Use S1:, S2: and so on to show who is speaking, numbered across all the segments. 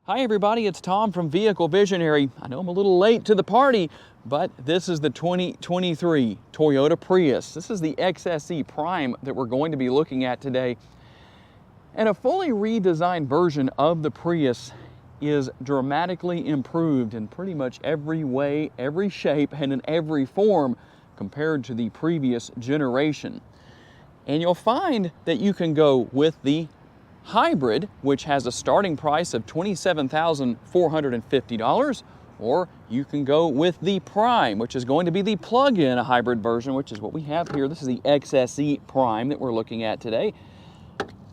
S1: Hi everybody, it's Tom from Vehicle Visionary. I know I'm a little late to the party, but this is the 2023 Toyota Prius. This is the XSE Prime that we're going to be looking at today. And a fully redesigned version of the Prius is dramatically improved in pretty much every way, every shape, and in every form compared to the previous generation. And you'll find that you can go with the Hybrid, which has a starting price of $27,450, or you can go with the Prime, which is going to be the plug-in hybrid version, which is what we have here. This is the XSE Prime that we're looking at today.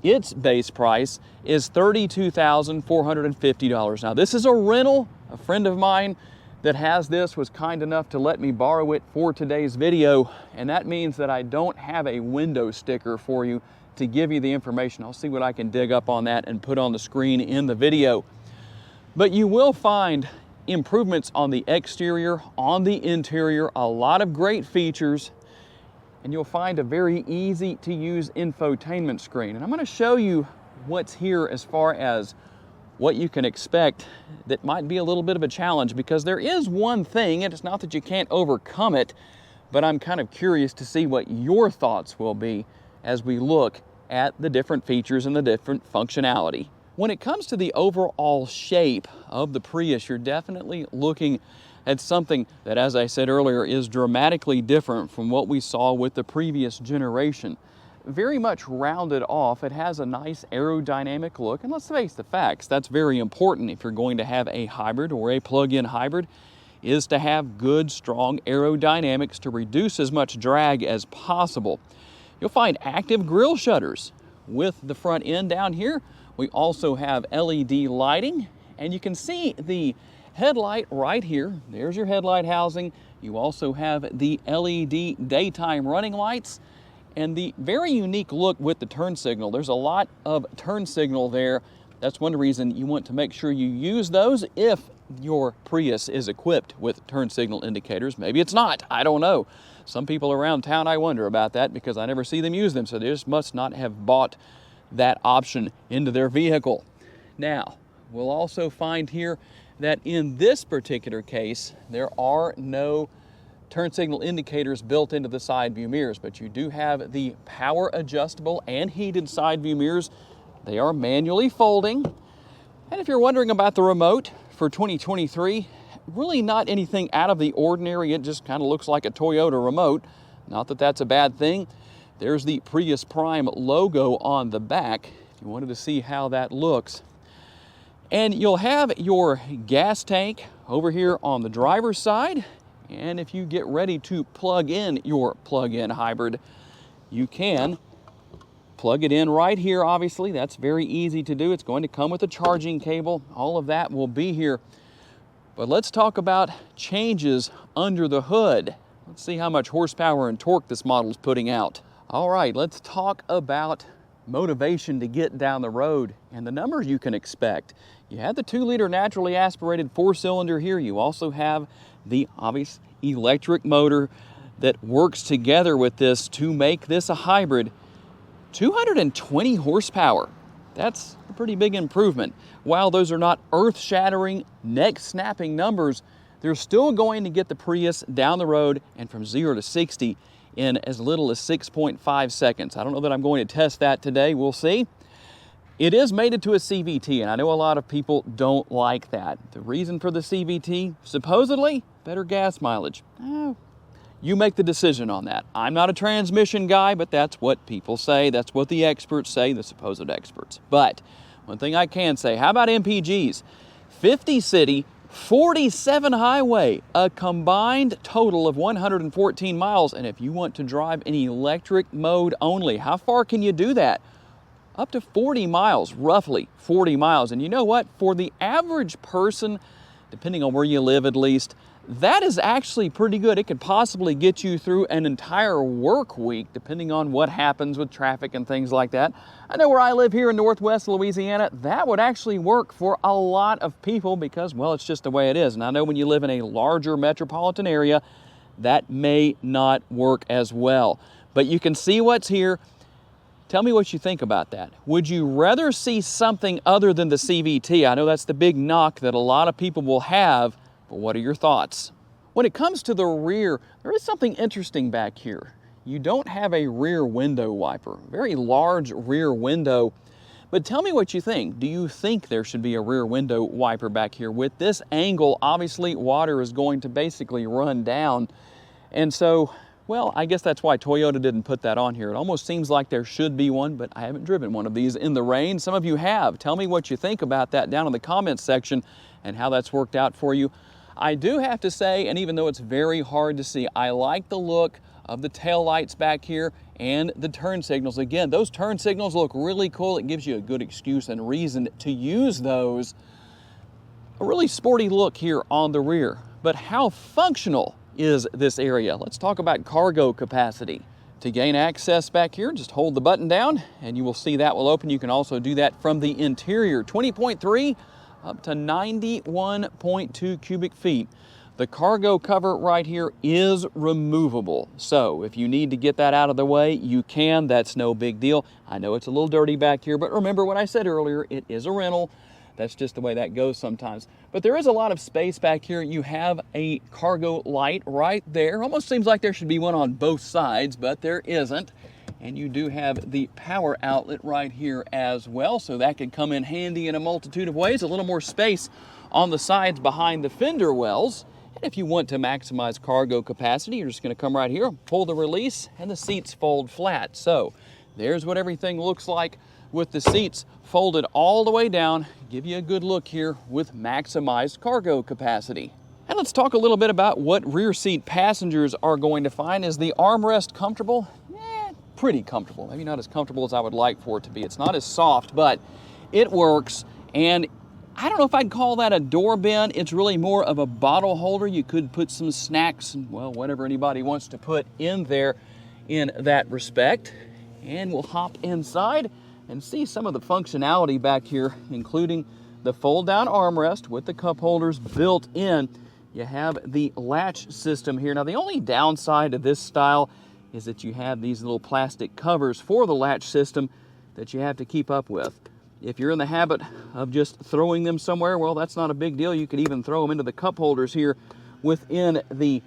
S1: Its base price is $32,450. Now, this is a rental. A friend of mine that has this was kind enough to let me borrow it for today's video, and that means that I don't have a window sticker for you to give you the information. I'll see what I can dig up on that and put on the screen in the video. But you will find improvements on the exterior, on the interior, a lot of great features, and you'll find a very easy to use infotainment screen. And I'm going to show you what's here as far as what you can expect that might be a little bit of a challenge, because there is one thing, and it's not that you can't overcome it, but I'm kind of curious to see what your thoughts will be as we look at the different features and the different functionality. When it comes to the overall shape of the Prius, you're definitely looking at something that, as I said earlier, is dramatically different from what we saw with the previous generation. Very much rounded off. It has a nice aerodynamic look, and let's face the facts, that's very important if you're going to have a hybrid or a plug-in hybrid, is to have good, strong aerodynamics to reduce as much drag as possible. You'll find active grille shutters with the front end down here. We also have LED lighting, and you can see the headlight right here. There's your headlight housing. You also have the LED daytime running lights and the very unique look with the turn signal. There's a lot of turn signal there. That's one reason you want to make sure you use those if your Prius is equipped with turn signal indicators. Maybe it's not, I don't know. Some people around town, I wonder about that because I never see them use them, so they just must not have bought that option into their vehicle. Now, we'll also find here that in this particular case, there are no turn signal indicators built into the side view mirrors, but you do have the power adjustable and heated side view mirrors. They are manually folding. And if you're wondering about the remote for 2023, really not anything out of the ordinary. It just kind of looks like a Toyota remote. Not that that's a bad thing. There's the Prius Prime logo on the back, if you wanted to see how that looks. And you'll have your gas tank over here on the driver's side. And if you get ready to plug in your plug-in hybrid, you can plug it in right here, obviously. That's very easy to do. It's going to come with a charging cable. All of that will be here. But let's talk about changes under the hood. Let's see how much horsepower and torque this model is putting out. All right, let's talk about motivation to get down the road and the numbers you can expect. You have the 2-liter naturally aspirated 4-cylinder here. You also have the obvious electric motor that works together with this to make this a hybrid. 220 horsepower. That's a pretty big improvement. While those are not earth-shattering, neck-snapping numbers, they're still going to get the Prius down the road and from 0 to 60 in as little as 6.5 seconds. I don't know that I'm going to test that today. We'll see. It is mated to a CVT, and I know a lot of people don't like that. The reason for the CVT, supposedly, better gas mileage. You make the decision on that. I'm not a transmission guy, but that's what people say. That's what the experts say, the supposed experts. But one thing I can say, how about MPGs? 50 city, 47 highway, a combined total of 114 miles. And if you want to drive in electric mode only, how far can you do that? Up to 40 miles, roughly 40 miles. And you know what? For the average person, depending on where you live at least, that is actually pretty good. It could possibly get you through an entire work week, depending on what happens with traffic and things like that. I know where I live here in Northwest Louisiana, that would actually work for a lot of people because, well, it's just the way it is. And I know when you live in a larger metropolitan area, that may not work as well. But you can see what's here. Tell me what you think about that. Would you rather see something other than the CVT? I know that's the big knock that a lot of people will have, but what are your thoughts? When it comes to the rear, there is something interesting back here. You don't have a rear window wiper, very large rear window. But tell me what you think. Do you think there should be a rear window wiper back here? With this angle, obviously water is going to basically run down. And so, well, I guess that's why Toyota didn't put that on here. It almost seems like there should be one, but I haven't driven one of these in the rain. Some of you have. Tell me what you think about that down in the comments section and how that's worked out for you. I do have to say, and even though it's very hard to see, I like the look of the tail lights back here and the turn signals. Again, those turn signals look really cool. It gives you a good excuse and reason to use those. A really sporty look here on the rear. But how functional is this area? Let's talk about cargo capacity. To gain access back here, just hold the button down and you will see that will open. You can also do that from the interior. 20.3 up to 91.2 cubic feet. The cargo cover right here is removable. So if you need to get that out of the way, you can. That's no big deal. I know it's a little dirty back here, but remember what I said earlier, it is a rental. That's just the way that goes sometimes. But there is a lot of space back here. You have a cargo light right there. Almost seems like there should be one on both sides, but there isn't. And you do have the power outlet right here as well. So that could come in handy in a multitude of ways. A little more space on the sides behind the fender wells. And if you want to maximize cargo capacity, you're just going to come right here, pull the release, and the seats fold flat. So there's what everything looks like with the seats folded all the way down. Give you a good look here with maximized cargo capacity. And let's talk a little bit about what rear seat passengers are going to find. Is the armrest comfortable? Pretty comfortable. Maybe not as comfortable as I would like for it to be. It's not as soft, but it works. And I don't know if I'd call that a door bin. It's really more of a bottle holder. You could put some snacks and, well, whatever anybody wants to put in there in that respect. And we'll hop inside and see some of the functionality back here, including the fold-down armrest with the cup holders built in. You have the latch system here. Now, the only downside to this style is that you have these little plastic covers for the latch system that you have to keep up with. If you're in the habit of just throwing them somewhere, well, that's not a big deal. You could even throw them into the cup holders here within the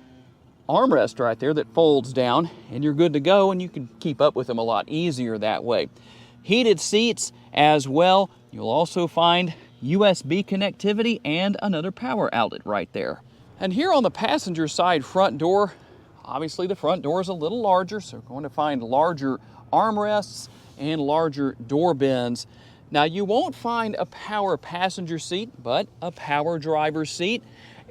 S1: armrest right there that folds down, and you're good to go, and you can keep up with them a lot easier that way. Heated seats as well. You'll also find USB connectivity and another power outlet right there. And here on the passenger side front door, obviously the front door is a little larger, so we're going to find larger armrests and larger door bins. Now, you won't find a power passenger seat, but a power driver seat.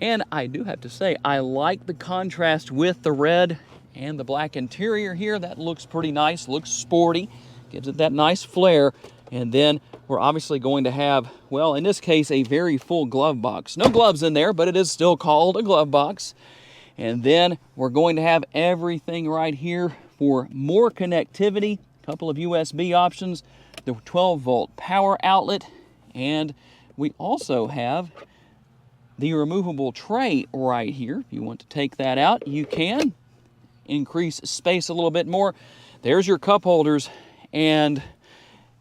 S1: And I do have to say, I like the contrast with the red and the black interior here. That looks pretty nice, looks sporty, gives it that nice flair. And then we're obviously going to have, well, in this case, a very full glove box. No gloves in there, but it is still called a glove box. And then we're going to have everything right here for more connectivity, a couple of USB options, the 12-volt power outlet, and we also have the removable tray right here. If you want to take that out, you can. Increase space a little bit more. There's your cup holders, and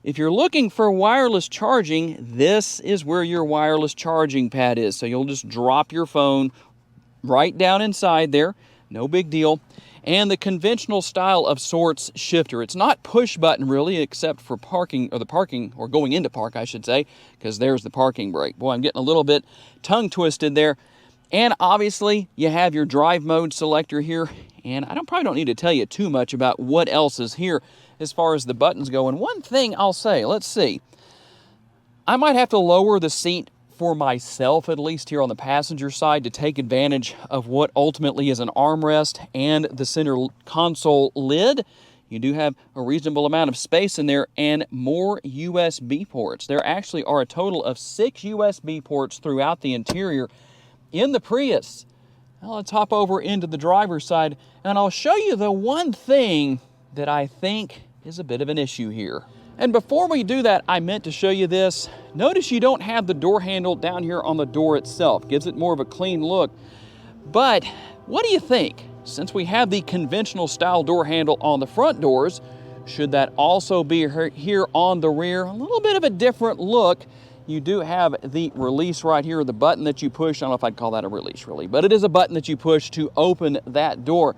S1: if you're looking for wireless charging, this is where your wireless charging pad is. So you'll just drop your phone right down inside there, no big deal. And the conventional style of sorts shifter. It's not push button really, except for parking, or going into park, I should say, because there's the parking brake. Boy, I'm getting a little bit tongue twisted there. And obviously, you have your drive mode selector here. And I probably don't need to tell you too much about what else is here as far as the buttons go. And one thing I'll say, let's see. I might have to lower the seat for myself, at least here on the passenger side, to take advantage of what ultimately is an armrest and the center console lid. You do have a reasonable amount of space in there and more USB ports. There actually are a total of 6 USB ports throughout the interior in the Prius. Now let's hop over into the driver's side, and I'll show you the one thing that I think is a bit of an issue here. And before we do that, I meant to show you this. Notice you don't have the door handle down here on the door itself. Gives it more of a clean look. But what do you think? Since we have the conventional style door handle on the front doors, should that also be here on the rear. A little bit of a different look. You do have the release right here, the button that you push. I don't know if I'd call that a release really, but it is a button that you push to open that door.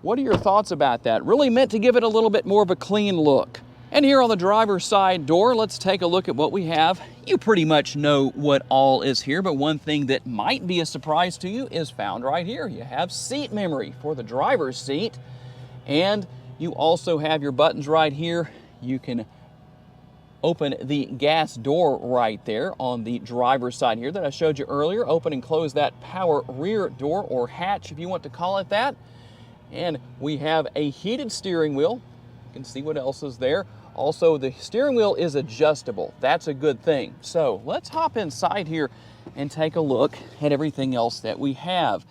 S1: What are your thoughts about that? Really meant to give it a little bit more of a clean look. And here on the driver's side door, let's take a look at what we have. You pretty much know what all is here, but one thing that might be a surprise to you is found right here. You have seat memory for the driver's seat, and you also have your buttons right here. You can open the gas door right there on the driver's side here that I showed you earlier. Open and close that power rear door, or hatch if you want to call it that. And we have a heated steering wheel. You can see what else is there. Also, the steering wheel is adjustable. That's a good thing. So let's hop inside here and take a look at everything else that we have.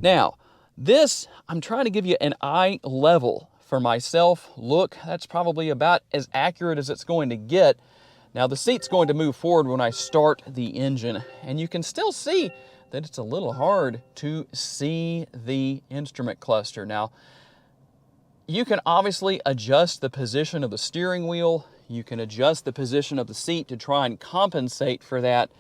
S1: Now, this, I'm trying to give you an eye level for myself look. That's probably about as accurate as it's going to get. Now, the seat's going to move forward when I start the engine, and you can still see that it's a little hard to see the instrument cluster. Now, you can obviously adjust the position of the steering wheel. You can adjust the position of the seat to try and compensate for that.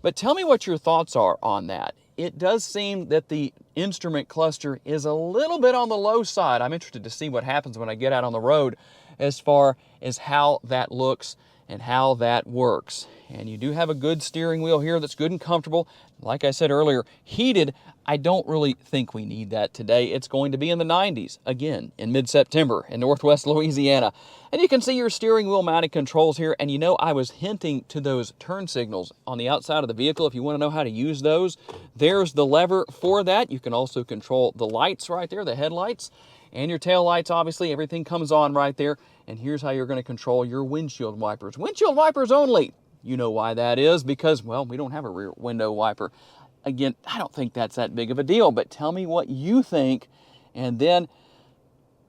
S1: But tell me what your thoughts are on that. It does seem that the instrument cluster is a little bit on the low side. I'm interested to see what happens when I get out on the road as far as how that looks and how that works. And you do have a good steering wheel here that's good and comfortable. Like I said earlier, heated. I don't really think we need that today. It's going to be in the 90s, again, in mid-September in Northwest Louisiana. And you can see your steering wheel mounted controls here. And you know, I was hinting to those turn signals on the outside of the vehicle. If you want to know how to use those, there's the lever for that. You can also control the lights right there, the headlights, and your tail lights, obviously. Everything comes on right there. And here's how you're going to control your windshield wipers. Windshield wipers only. You know why that is, because, well, we don't have a rear window wiper. Again, I don't think that's that big of a deal, but tell me what you think. And then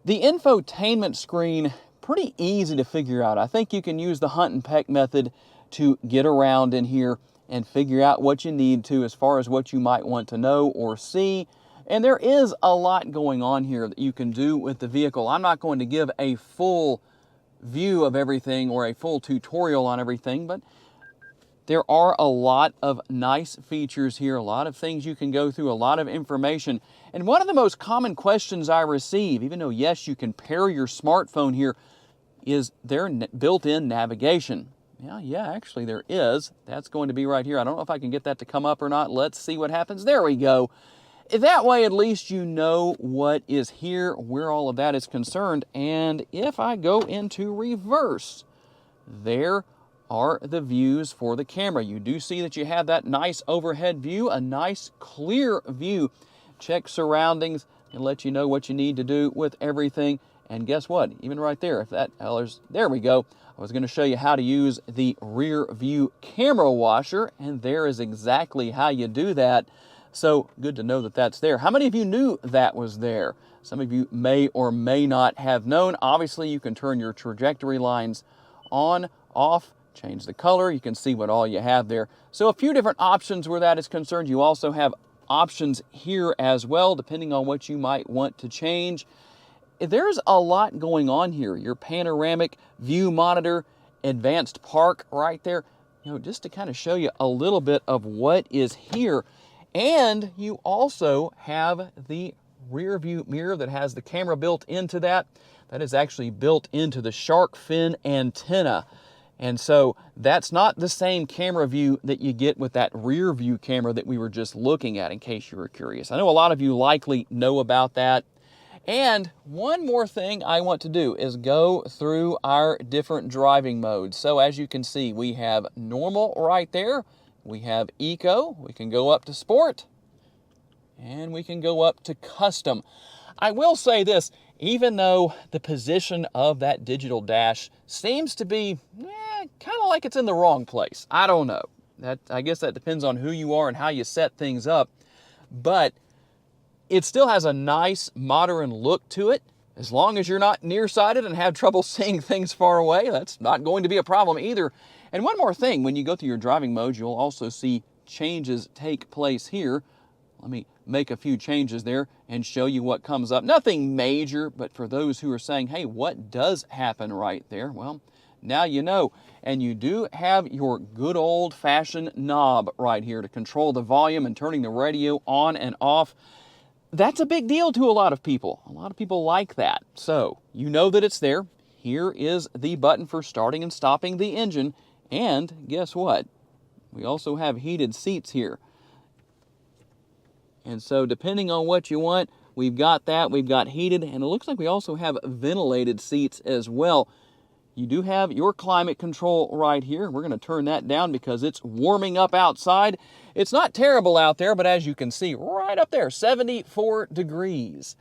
S1: the infotainment screen, pretty easy to figure out. I think you can use the hunt and peck method to get around in here and figure out what you need to as far as what you might want to know or see. And there is a lot going on here that you can do with the vehicle. I'm not going to give a full view of everything or a full tutorial on everything, but there are a lot of nice features here, a lot of things you can go through, a lot of information. And one of the most common questions I receive, even though, yes, you can pair your smartphone here, is there built-in navigation? Yeah, actually there is. That's going to be right here. I don't know if I can get that to come up or not. Let's see what happens. There we go. That way, at least you know what is here, where all of that is concerned. And if I go into reverse, there are the views for the camera. You do see that you have that nice overhead view, a nice clear view. Check surroundings and let you know what you need to do with everything. And guess what? Even right there, if that, there we go. I was going to show you how to use the rear view camera washer, and there is exactly how you do that. So good to know that that's there. How many of you knew that was there? Some of you may or may not have known. Obviously, you can turn your trajectory lines on, off, change the color. You can see what all you have there. So a few different options where that is concerned. You also have options here as well, depending on what you might want to change. There's a lot going on here. Your panoramic view monitor, advanced park right there. You know, just to kind of show you a little bit of what is here. And you also have the rear view mirror that has the camera built into that. That is actually built into the shark fin antenna. And so that's not the same camera view that you get with that rear view camera that we were just looking at, in case you were curious. I know a lot of you likely know about that. And one more thing I want to do is go through our different driving modes. So as you can see, we have normal right there. We have eco. We can go up to sport. And we can go up to custom. I will say this, even though the position of that digital dash seems to be kind of like it's in the wrong place. I don't know. I guess that depends on who you are and how you set things up. But it still has a nice modern look to it. As long as you're not nearsighted and have trouble seeing things far away, that's not going to be a problem either. And one more thing, when you go through your driving modes, you'll also see changes take place here Let me make a few changes there and show you what comes up. Nothing major, but for those who are saying, hey, what does happen right there? Well, now you know. And you do have your good old-fashioned knob right here to control the volume and turning the radio on and off. That's a big deal to a lot of people. A lot of people like that. So you know that it's there. Here is the button for starting and stopping the engine. And guess what? We also have heated seats here. And so depending on what you want, we've got that, we've got heated, and it looks like we also have ventilated seats as well. You do have your climate control right here. We're going to turn that down because it's warming up outside. It's not terrible out there, but as you can see, right up there, 74 degrees.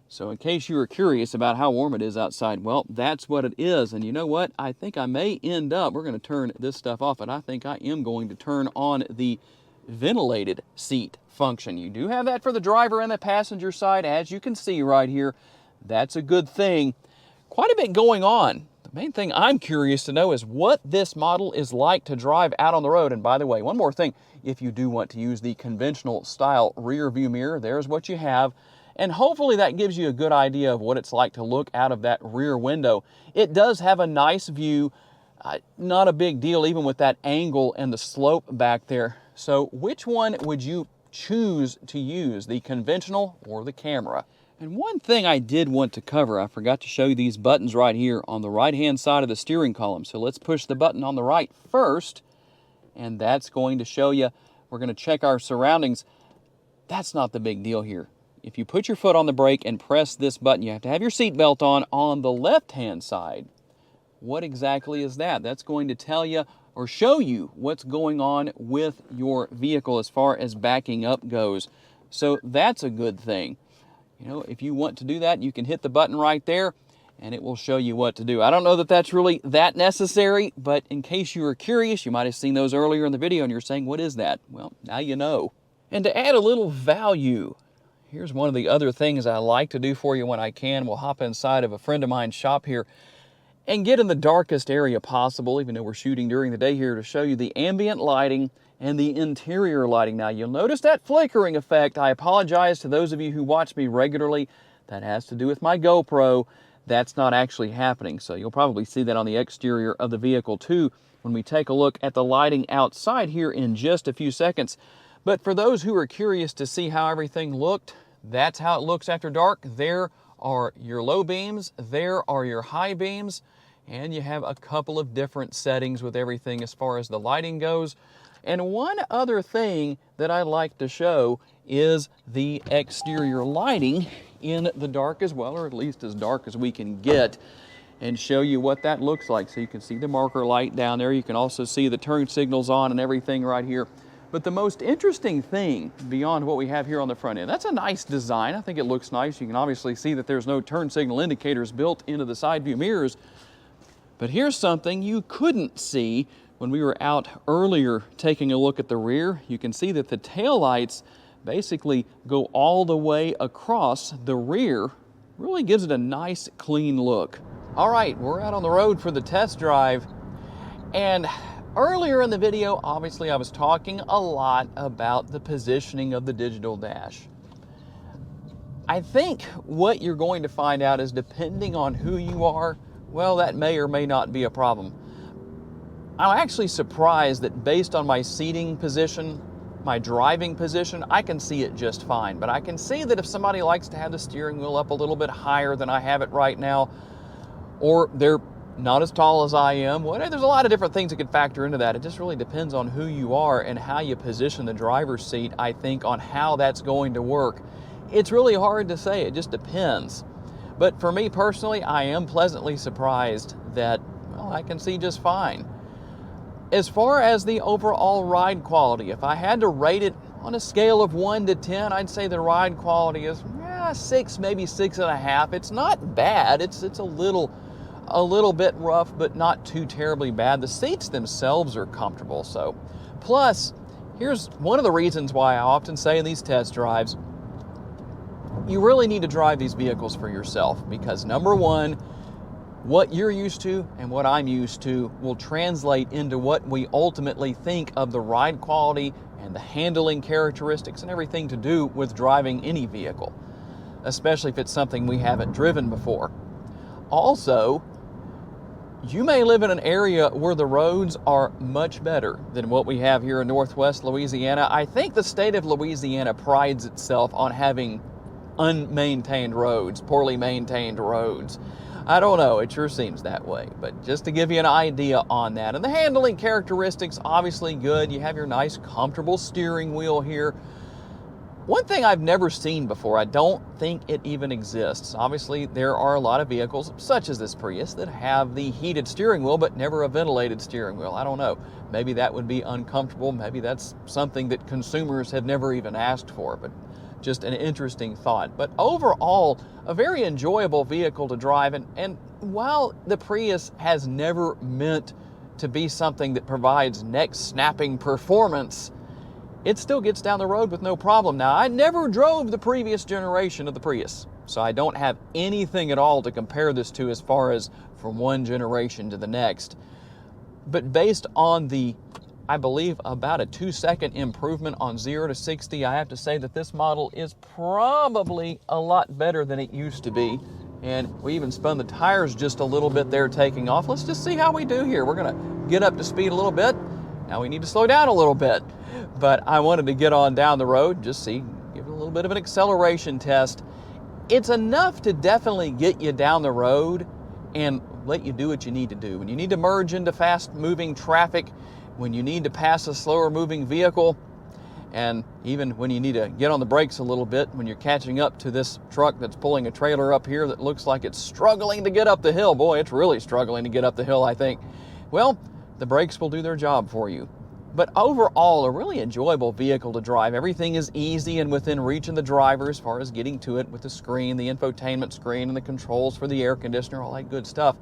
S1: So in case you were curious about how warm it is outside, well, that's what it is. And you know what? I think I may end up, we're going to turn this stuff off, and I think I am going to turn on the ventilated seat function. You do have that for the driver and the passenger side, as you can see right here. That's a good thing. Quite a bit going on. The main thing I'm curious to know is what this model is like to drive out on the road. And by the way, one more thing, if you do want to use the conventional style rear view mirror, there's what you have. And hopefully that gives you a good idea of what it's like to look out of that rear window. It does have a nice view, not a big deal even with that angle and the slope back there. So which one would you choose to use, the conventional or the camera? And one thing I did want to cover, I forgot to show you these buttons right here on the right-hand side of the steering column. So let's push the button on the right first, and that's going to show you, we're going to check our surroundings. That's not the big deal here. If you put your foot on the brake and press this button, you have to have your seatbelt on the left-hand side. What exactly is that? That's going to tell you or show you what's going on with your vehicle as far as backing up goes. So that's a good thing. You know, if you want to do that, you can hit the button right there and it will show you what to do. I don't know that that's really that necessary, but in case you were curious, you might have seen those earlier in the video and you're saying, what is that? Well, now you know. And to add a little value, here's one of the other things I like to do for you when I can. We'll hop inside of a friend of mine's shop here and get in the darkest area possible, even though we're shooting during the day here, to show you the ambient lighting and the interior lighting. Now, you'll notice that flickering effect. I apologize to those of you who watch me regularly. That has to do with my GoPro. That's not actually happening. So you'll probably see that on the exterior of the vehicle too when we take a look at the lighting outside here in just a few seconds. But for those who are curious to see how everything looked, that's how it looks after dark. There are your low beams, there are your high beams, and you have a couple of different settings with everything as far as the lighting goes. And one other thing that I like to show is the exterior lighting in the dark as well, or at least as dark as we can get, and show you what that looks like. So you can see the marker light down there. You can also see the turn signals on and everything right here. But the most interesting thing beyond what we have here on the front end, that's a nice design. I think it looks nice. You can obviously see that there's no turn signal indicators built into the side view mirrors. But here's something you couldn't see when we were out earlier taking a look at the rear. You can see that the taillights basically go all the way across the rear. Really gives it a nice clean look. All right, we're out on the road for the test drive. And earlier in the video, obviously I was talking a lot about the positioning of the digital dash. I think what you're going to find out is, depending on who you are, well, that may or may not be a problem. I'm actually surprised that based on my seating position, my driving position, I can see it just fine. But I can see that if somebody likes to have the steering wheel up a little bit higher than I have it right now, or they're not as tall as I am, well, there's a lot of different things that could factor into that. It just really depends on who you are and how you position the driver's seat, I think, on how that's going to work. It's really hard to say. It just depends. But for me personally, I am pleasantly surprised that, well, I can see just fine. As far as the overall ride quality, if I had to rate it on a scale of 1 to 10, I'd say the ride quality is 6, maybe 6.5. It's not bad. It's a little bit rough, but not too terribly bad. The seats themselves are comfortable. So, plus, here's one of the reasons why I often say in these test drives, you really need to drive these vehicles for yourself, because number one, what you're used to and what I'm used to will translate into what we ultimately think of the ride quality and the handling characteristics and everything to do with driving any vehicle, especially if it's something we haven't driven before. Also, you may live in an area where the roads are much better than what we have here in Northwest Louisiana. I think the state of Louisiana prides itself on having unmaintained roads, poorly maintained roads. I don't know, it sure seems that way, but just to give you an idea on that. And the handling characteristics, obviously good. You have your nice, comfortable steering wheel here. One thing I've never seen before, I don't think it even exists. Obviously, there are a lot of vehicles, such as this Prius, that have the heated steering wheel, but never a ventilated steering wheel. I don't know. Maybe that would be uncomfortable. Maybe that's something that consumers have never even asked for, but just an interesting thought. But overall, a very enjoyable vehicle to drive. And while the Prius has never meant to be something that provides neck-snapping performance, it still gets down the road with no problem. Now, I never drove the previous generation of the Prius, so I don't have anything at all to compare this to as far as from one generation to the next. But based on the, I believe, about a 2-second improvement on 0 to 60, I have to say that this model is probably a lot better than it used to be. And we even spun the tires just a little bit there taking off. Let's just see how we do here. We're gonna get up to speed a little bit. Now we need to slow down a little bit. But I wanted to get on down the road, just see, give it a little bit of an acceleration test. It's enough to definitely get you down the road and let you do what you need to do. When you need to merge into fast-moving traffic, when you need to pass a slower-moving vehicle, and even when you need to get on the brakes a little bit, when you're catching up to this truck that's pulling a trailer up here that looks like it's struggling to get up the hill. Boy, it's really struggling to get up the hill, I think. Well, the brakes will do their job for you. But overall, a really enjoyable vehicle to drive. Everything is easy and within reach of the driver as far as getting to it with the screen, the infotainment screen, and the controls for the air conditioner, all that good stuff.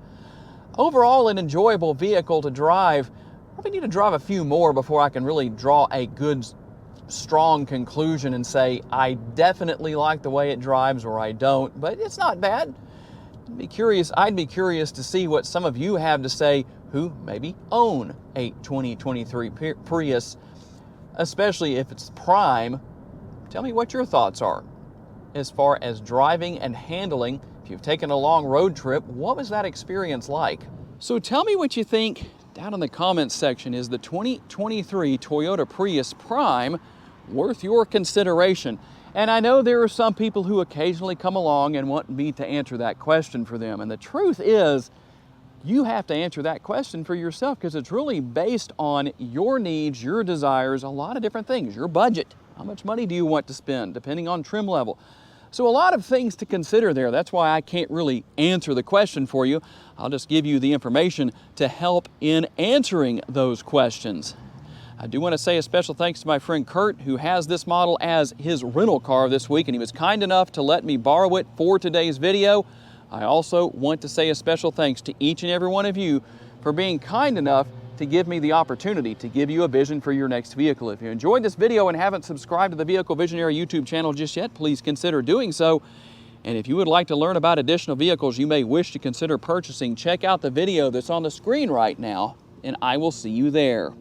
S1: Overall, an enjoyable vehicle to drive. Probably need to drive a few more before I can really draw a good, strong conclusion and say, I definitely like the way it drives or I don't, but it's not bad. I'd be curious to see what some of you have to say who maybe own a 2023 Prius, especially if it's prime. Tell me what your thoughts are as far as driving and handling. If you've taken a long road trip, what was that experience like? So tell me what you think down in the comments section. Is the 2023 Toyota Prius Prime worth your consideration? And I know there are some people who occasionally come along and want me to answer that question for them. And the truth is, you have to answer that question for yourself because it's really based on your needs, your desires, a lot of different things, your budget. How much money do you want to spend, depending on trim level? So a lot of things to consider there. That's why I can't really answer the question for you. I'll just give you the information to help in answering those questions. I do want to say a special thanks to my friend Kurt, who has this model as his rental car this week, and he was kind enough to let me borrow it for today's video. I also want to say a special thanks to each and every one of you for being kind enough to give me the opportunity to give you a vision for your next vehicle. If you enjoyed this video and haven't subscribed to the Vehicle Visionary YouTube channel just yet, please consider doing so. And if you would like to learn about additional vehicles you may wish to consider purchasing, check out the video that's on the screen right now, and I will see you there.